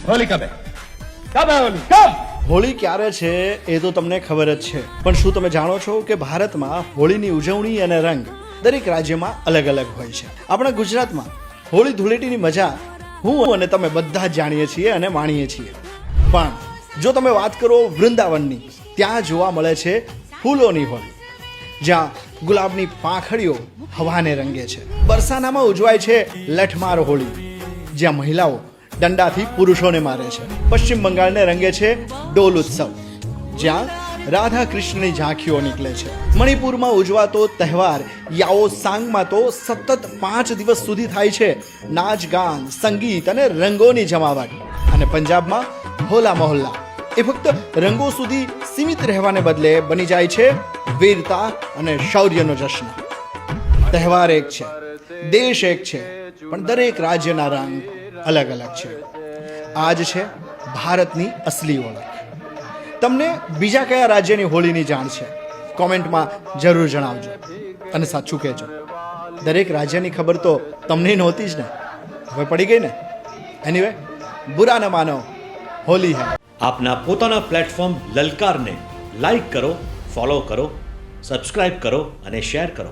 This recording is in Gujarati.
होली कब है होली कब? હોળી ક્યારે છે એ તો તમને ખબર જ છે, પણ શું તમે જાણો છો કે ભારતમાં હોળીની ઉજવણી અને રંગ દરેક રાજ્યમાં અલગ અલગ હોય છે. આપણા ગુજરાતમાં હોળી ધૂળેટીની મજા હું અને તમે બધા જ જાણીએ છીએ અને માણીએ છીએ. પણ જો તમે વાત કરો વૃંદાવનની, ત્યાં જોવા મળે છે ફૂલોની હોળી, જ્યાં ગુલાબની પાંખડીઓ હવાને રંગે છે. બરસાનામાં ઉજવાય છે લઠમાર હોળી, જ્યાં મહિલાઓ દંડાથી પુરુષોને મારે છે. પશ્ચિમ બંગાળને રંગે છે ડોલ ઉત્સવ, જ્યાં રાધા કૃષ્ણની ઝાંખીઓ નીકળે છે. મણિપુરમાં ઉજવાતો તહેવાર યાઓ સાંગમાં તો સતત 5 દિવસ સુધી થાય છે નાચ ગાન, સંગીત અને રંગોની જમાવટ. અને પંજાબમાં હોલા મોહલ્લા એ ફક્ત રંગો સુધી સીમિત રહેવાને બદલે બની જાય છે વીરતા અને શૌર્યનો જશ્ન. તહેવાર એક છે, દેશ એક છે, પણ દરેક રાજ્યના રંગ અલગ અલગ છે. આજ છે ભારતની અસલી ઓળખ. તમને બીજા કયા રાજ્યની હોળીની જાણ છે? કોમેન્ટમાં જરૂર જણાવજો અને સાચું કહેજો. દરેક રાજ્યની ખબર તો તમને નહોતી જ ને, હવે પડી ગઈ ને. એનીવે, બુરા ન માનો, હોલી હૈ. આપના પોતાના પ્લેટફોર્મ લલકારને લાઈક કરો, ફોલો કરો, સબસ્ક્રાઇબ કરો અને શેર કરો.